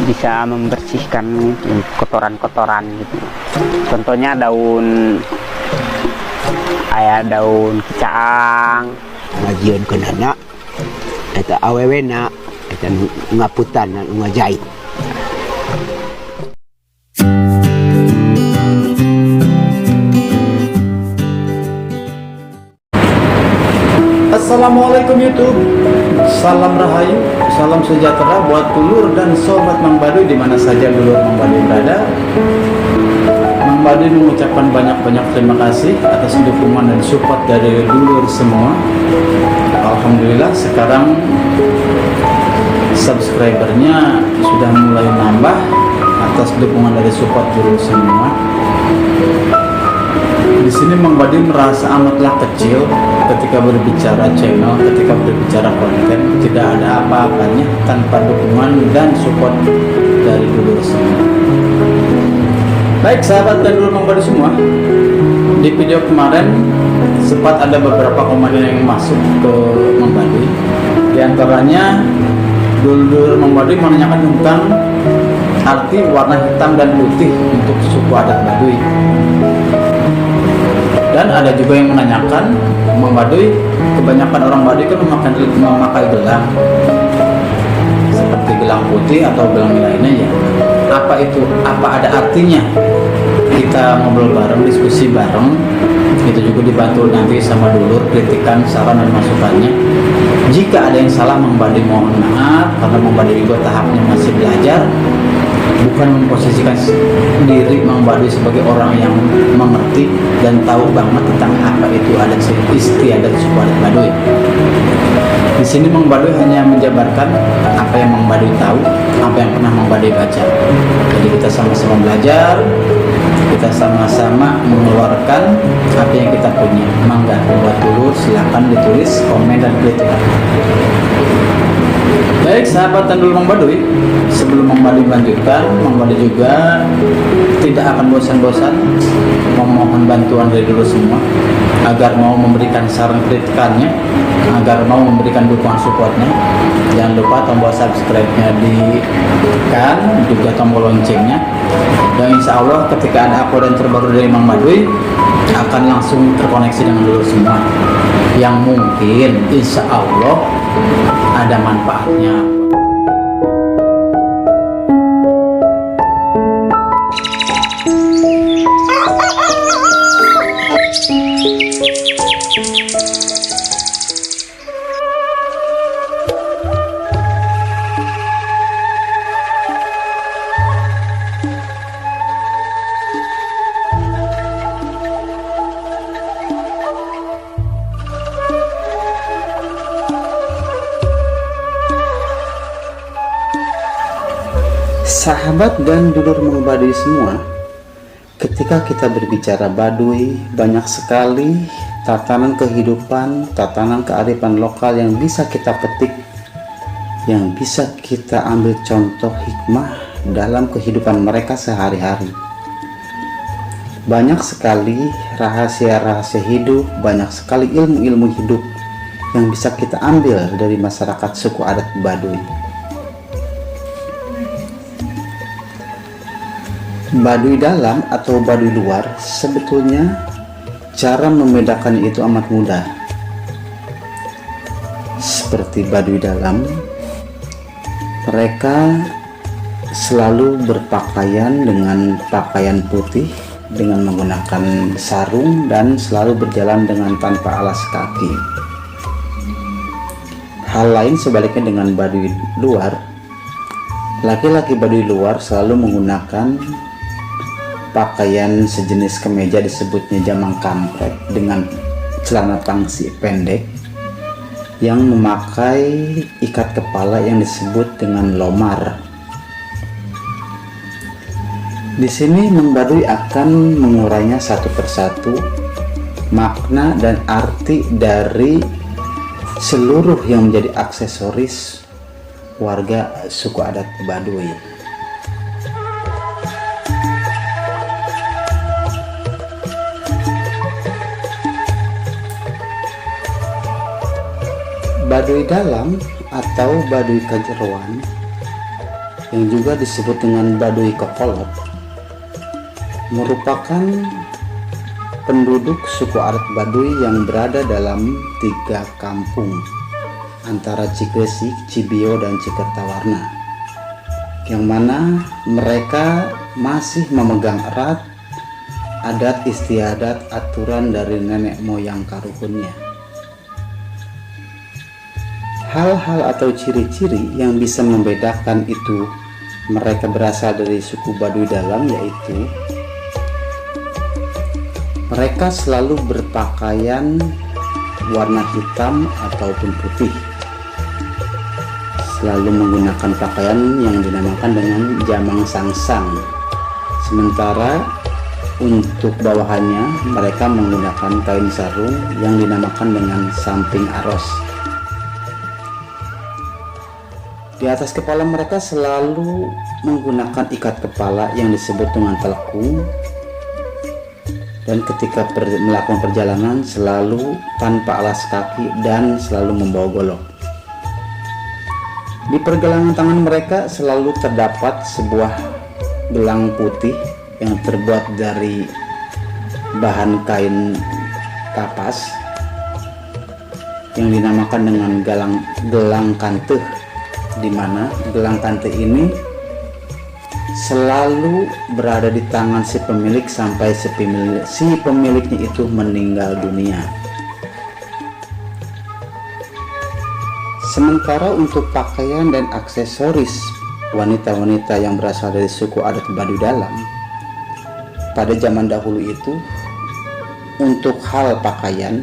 bisa membersihkan kotoran-kotoran gitu. Contohnya daun daun kicaang ngajian kenana eta awewena eta ngaputan ngajait. Assalamualaikum YouTube, salam rahayu, salam sejahtera buat dulur dan sobat Mang Baduy di mana saja dulur Mang Baduy berada. Mang Baduy mengucapkan banyak-banyak terima kasih atas dukungan dan support dari dulur semua. Alhamdulillah sekarang subscribernya sudah mulai nambah atas dukungan dari support dulur semua. Di sini Mang Baduy merasa amatlah kecil ketika berbicara channel, ketika berbicara konten, tidak ada apa-apanya tanpa dukungan dan support dari dulur semua. Baik sahabat dan dulur Mang Baduy semua, di video kemarin sempat ada beberapa komentar yang masuk ke Mang Baduy. Di antaranya dulur Mang Baduy menanyakan tentang arti warna hitam dan putih untuk suku adat Baduy. Dan ada juga yang menanyakan, Mang Baduy, kebanyakan orang Baduy kan memakai gelang seperti gelang putih atau gelang lainnya ya. Apa itu? Apa ada artinya? Kita ngobrol bareng, diskusi bareng. Itu juga dibantu nanti sama dulur, kritikan, saran dan masukannya. Jika ada yang salah, Mang Baduy mohon maaf karena Mang Baduy juga tahapnya masih belajar. Bukan memposisikan diri Mang Baduy sebagai orang yang mengerti dan tahu banget tentang apa itu adat istiadat suku adat Baduy. Di sini Mang Baduy hanya menjabarkan apa yang Mang Baduy tahu, apa yang pernah Mang Baduy baca. Jadi kita sama-sama belajar, kita sama-sama mengeluarkan apa yang kita punya. Mangga buat dulu, silakan ditulis, komen dan kritik. Baik sahabat dan dulur Mang Baduy, sebelum Mang Baduy melanjutkan, Mang Baduy juga tidak akan bosan-bosan memohon bantuan dari dulur semua agar mau memberikan saran kritikannya, agar mau memberikan dukungan supportnya. Jangan lupa tombol subscribe-nya ditekan, juga tombol loncengnya. Dan insya Allah ketika ada uploadan terbaru dari Mang Baduy akan langsung terkoneksi dengan dulur semua, yang mungkin insya Allah ada manfaatnya. Sahabat dan dulur Mang Baduy semua, ketika kita berbicara Baduy, banyak sekali tatanan kehidupan, tatanan kearifan lokal yang bisa kita petik, yang bisa kita ambil contoh hikmah dalam kehidupan mereka sehari-hari. Banyak sekali rahasia-rahasia hidup, banyak sekali ilmu-ilmu hidup yang bisa kita ambil dari masyarakat suku adat Baduy. Baduy dalam atau Baduy luar, sebetulnya cara membedakan itu amat mudah. Seperti Baduy dalam, mereka selalu berpakaian dengan pakaian putih, dengan menggunakan sarung, dan selalu berjalan dengan tanpa alas kaki. Hal lain sebaliknya dengan Baduy luar, laki-laki Baduy luar selalu menggunakan pakaian sejenis kemeja disebutnya jamang kampret dengan celana pangsi pendek yang memakai ikat kepala yang disebut dengan lomar. Di sini Mang Baduy akan mengurainya satu persatu makna dan arti dari seluruh yang menjadi aksesoris warga suku adat Baduy. Baduy dalam atau Baduy Kajeroan yang juga disebut dengan Baduy Kokolot, merupakan penduduk suku adat Baduy yang berada dalam 3 kampung antara Cikesik, Cibio, dan Cikertawarna, yang mana mereka masih memegang erat adat istiadat aturan dari nenek moyang karuhunnya. Hal-hal atau ciri-ciri yang bisa membedakan itu mereka berasal dari suku Baduy Dalam, yaitu mereka selalu berpakaian warna hitam ataupun putih, selalu menggunakan pakaian yang dinamakan dengan jamang sangsang, sementara untuk bawahannya mereka menggunakan kain sarung yang dinamakan dengan samping aros. Di atas kepala mereka selalu menggunakan ikat kepala yang disebut dengan telekung, dan ketika melakukan perjalanan selalu tanpa alas kaki dan selalu membawa golok. Di pergelangan tangan mereka selalu terdapat sebuah gelang putih yang terbuat dari bahan kain kapas yang dinamakan dengan gelang kanteh, di mana gelang kanteh ini selalu berada di tangan si pemilik sampai si pemiliknya itu meninggal dunia. Sementara untuk pakaian dan aksesoris wanita-wanita yang berasal dari suku adat Baduy Dalam, pada zaman dahulu itu, untuk hal pakaian,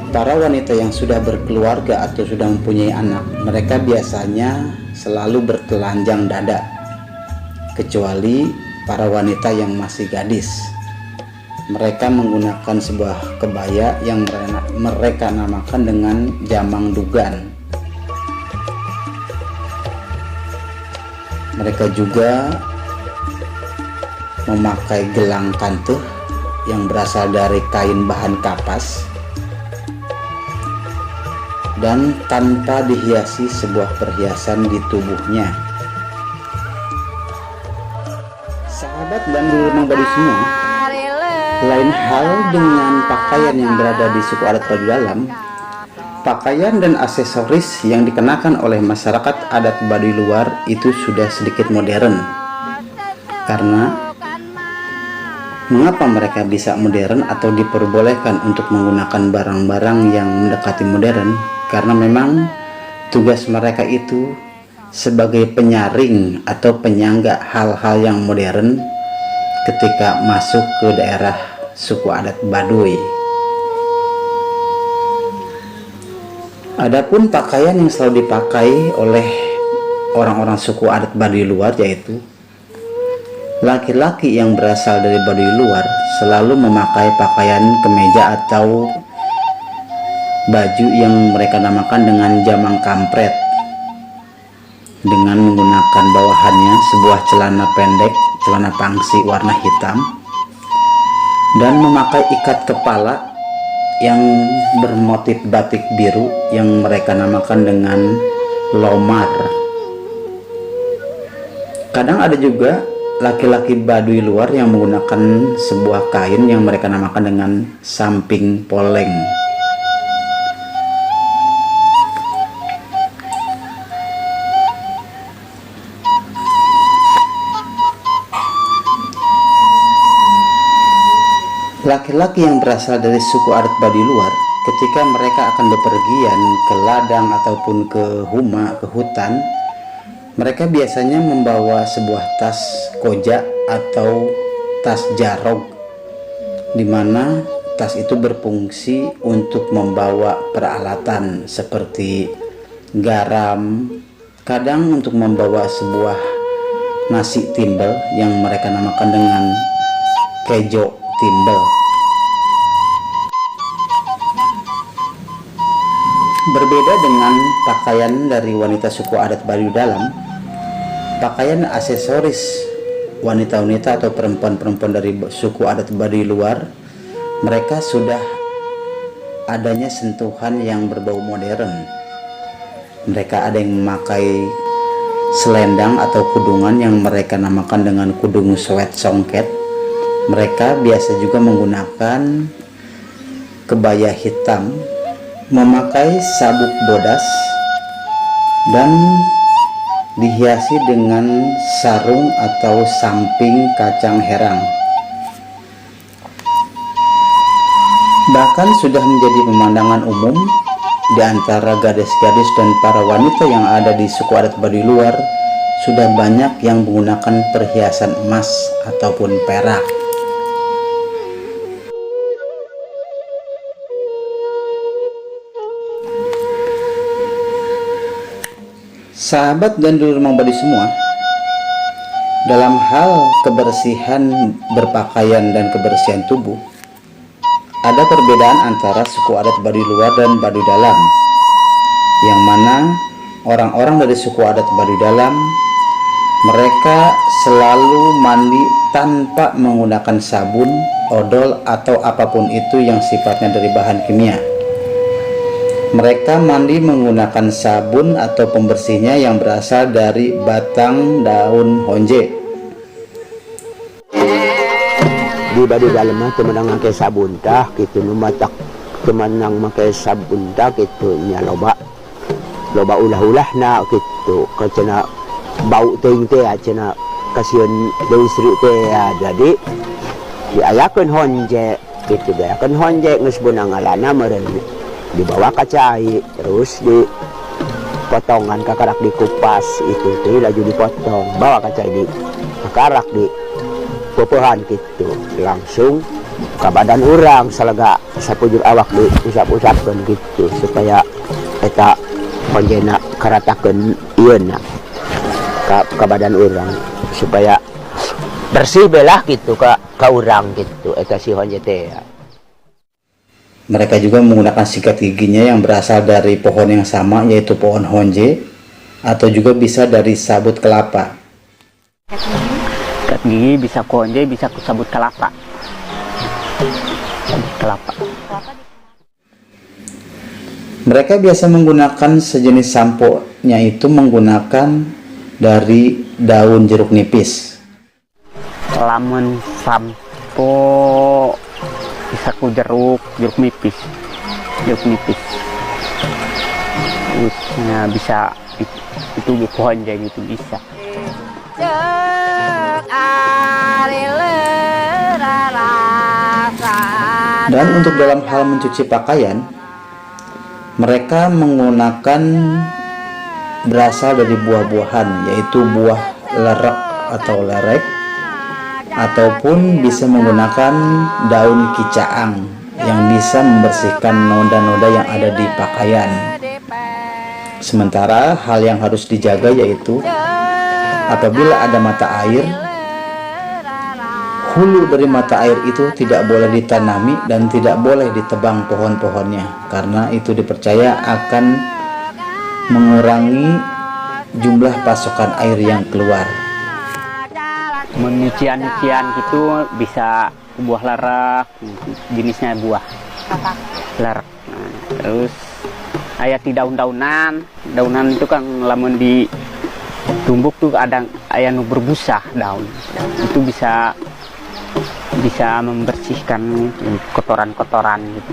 para wanita yang sudah berkeluarga atau sudah mempunyai anak, mereka biasanya selalu bertelanjang dada, kecuali para wanita yang masih gadis. Mereka menggunakan sebuah kebaya yang mereka namakan dengan jamang dugan. Mereka juga memakai gelang kanteh yang berasal dari kain bahan kapas dan tanpa dihiasi sebuah perhiasan di tubuhnya. Sahabat dan dulur Mang Baduy semua, lain hal dengan pakaian yang berada di suku adat Baduy Dalam, pakaian dan aksesoris yang dikenakan oleh masyarakat adat Baduy luar itu sudah sedikit modern. Karena mengapa mereka bisa modern atau diperbolehkan untuk menggunakan barang-barang yang mendekati modern? Karena memang tugas mereka itu sebagai penyaring atau penyangga hal-hal yang modern ketika masuk ke daerah suku adat Baduy. Adapun pakaian yang selalu dipakai oleh orang-orang suku adat Baduy luar, yaitu laki-laki yang berasal dari Baduy luar selalu memakai pakaian kemeja atau baju yang mereka namakan dengan jamang kampret, dengan menggunakan bawahannya sebuah celana pendek, celana pangsi warna hitam, dan memakai ikat kepala yang bermotif batik biru yang mereka namakan dengan lomar. Kadang ada juga laki-laki Baduy luar yang menggunakan sebuah kain yang mereka namakan dengan samping poleng. Laki-laki yang berasal dari suku adat Baduy luar, ketika mereka akan bepergian ke ladang ataupun ke huma, ke hutan, mereka biasanya membawa sebuah tas koja atau tas jarog, di mana tas itu berfungsi untuk membawa peralatan seperti garam, kadang untuk membawa sebuah nasi timbel yang mereka namakan dengan kejo timbel. Berbeda dengan pakaian dari wanita suku adat Baduy Dalam, pakaian aksesoris wanita-wanita atau perempuan-perempuan dari suku adat Baduy luar, mereka sudah adanya sentuhan yang berbau modern. Mereka ada yang memakai selendang atau kudungan yang mereka namakan dengan kudung Swet Songket. Mereka biasa juga menggunakan kebaya hitam, memakai sabuk bodas, dan dihiasi dengan sarung atau samping kacang herang. Bahkan sudah menjadi pemandangan umum di antara gadis-gadis dan para wanita yang ada di suku adat Baduy Luar, sudah banyak yang menggunakan perhiasan emas ataupun perak. Sahabat dan dulur Mang Badi semua, dalam hal kebersihan berpakaian dan kebersihan tubuh, ada perbedaan antara suku adat Baduy Luar dan Baduy Dalam, yang mana orang-orang dari suku adat Baduy Dalam mereka selalu mandi tanpa menggunakan sabun, odol, atau apapun itu yang sifatnya dari bahan kimia. Mereka mandi menggunakan sabun atau pembersihnya yang berasal dari batang daun honje. Di Baduy Dalam mah temenang make sabun tah gitu, nu matak temenang make sabun tah gitu nya loba ulah-ulahna gitu, kacana bau teuing teh cenah kasieun deui istri teh ya. Jadi diayakeun honje gitu, diayakeun honje geus beunang ngalana meureun dibawa ka cai, terus dipotongan kakarak dikupas itu teh laju dipotong bawa ka cai di kakarak di pepohan gitu, langsung ke badan orang salaga sapujur awak di usap-usapkan gitu supaya eta honjena karatakeun ieuna ke badan orang supaya bersih belah gitu ke urang gitu eta si honje teh. Mereka juga menggunakan sikat giginya yang berasal dari pohon yang sama, yaitu pohon honje, atau juga bisa dari sabut kelapa. Sikat gigi bisa ku honje, bisa ku sabut kelapa. Sabut kelapa. Mereka biasa menggunakan sejenis sampo-nya itu menggunakan dari daun jeruk nipis. Lamun sampo bisa ku jeruk nipis. Terusnya bisa itu pohon jadi itu bisa. Dan untuk dalam hal mencuci pakaian, mereka menggunakan berasal dari buah-buahan, yaitu buah lerek atau lerek, ataupun bisa menggunakan daun kicaang yang bisa membersihkan noda-noda yang ada di pakaian. Sementara hal yang harus dijaga yaitu apabila ada mata air, hulu dari mata air itu tidak boleh ditanami dan tidak boleh ditebang pohon-pohonnya, karena itu dipercaya akan mengurangi jumlah pasokan air yang keluar. Menyucian gitu bisa buah lerek, jenisnya buah lerek. Nah, terus ayat di daunan itu kan lamun di tumbuk tuh ada ayat nu berbusa daun, itu bisa membersihkan kotoran-kotoran gitu.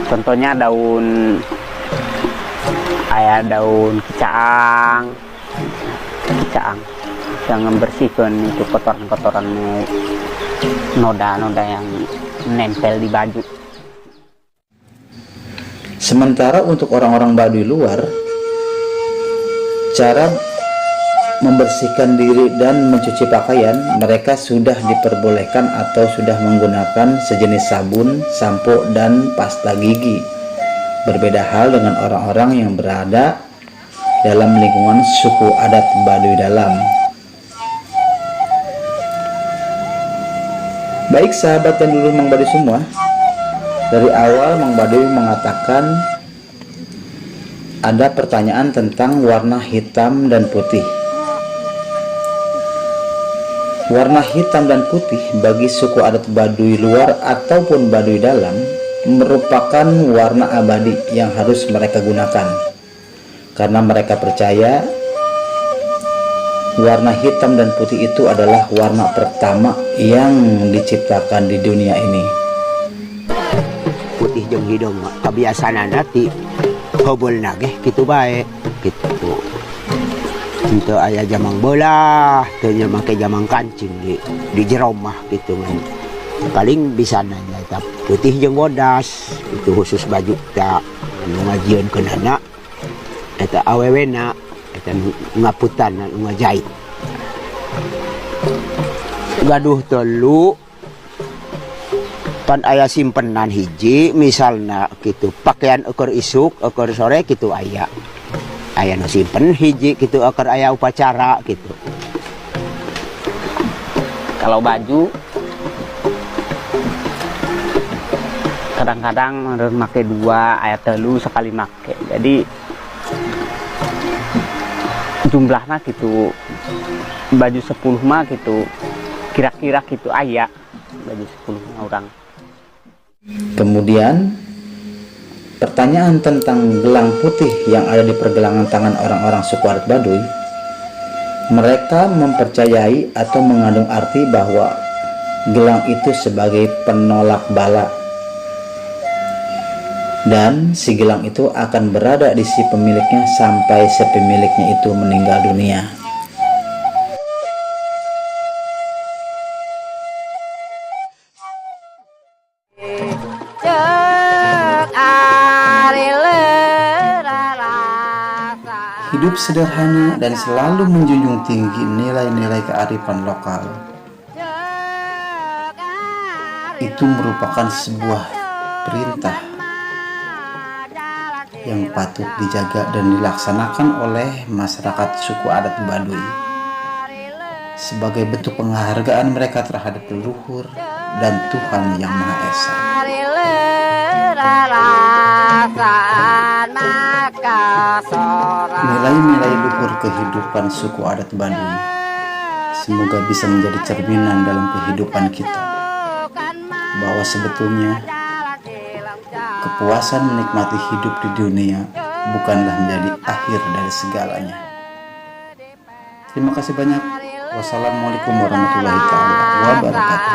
Contohnya daun kicaang yang membersihkan itu kotoran-kotoran noda-noda yang nempel di baju. Sementara untuk orang-orang Baduy Luar, cara membersihkan diri dan mencuci pakaian, mereka sudah diperbolehkan atau sudah menggunakan sejenis sabun, sampo, dan pasta gigi. Berbeda hal dengan orang-orang yang berada dalam lingkungan suku adat Baduy Dalam. Baik sahabat dan dulur Mang Badi semua, dari awal Mang Badi mengatakan ada pertanyaan tentang warna hitam dan putih. Warna hitam dan putih bagi suku adat Baduy Luar ataupun Baduy Dalam merupakan warna abadi yang harus mereka gunakan, karena mereka percaya warna hitam dan putih itu adalah warna pertama yang diciptakan di dunia ini. Putih jeung hidung mah kebiasaan nanti hobol nageh gitu baik gitu. Itu aya jamang bola, teu nya make jamang kancing di jero mah gitu kan. Paling bisa nanya putih jeung bodas itu khusus baju tak ngajieun keunana eta awewena eta ngaputan ngajait. Gaduh telu pan aya simpenan hiji misalna gitu pakaian ekor isuk ekor sore gitu aya nu simpen hiji gitu ekor aya upacara gitu. Kalau baju kadang-kadang harus make 2 ayat telu sekali make, jadi jumlahnya gitu baju 10 mah gitu kira-kira gitu aya baju 10 orang. Kemudian pertanyaan tentang gelang putih yang ada di pergelangan tangan orang-orang suku adat Baduy, mereka mempercayai atau mengandung arti bahwa gelang itu sebagai penolak bala, dan si gelang itu akan berada di si pemiliknya sampai si pemiliknya itu meninggal dunia. Hidup sederhana dan selalu menjunjung tinggi nilai-nilai kearifan lokal itu merupakan sebuah perintah yang patut dijaga dan dilaksanakan oleh masyarakat suku adat Baduy sebagai bentuk penghargaan mereka terhadap leluhur dan Tuhan Yang Maha Esa. Nilai-nilai luhur kehidupan suku adat Baduy semoga bisa menjadi cerminan dalam kehidupan kita, bahwa sebetulnya kepuasan menikmati hidup di dunia bukanlah menjadi akhir dari segalanya. Terima kasih banyak. Wassalamualaikum warahmatullahi wabarakatuh.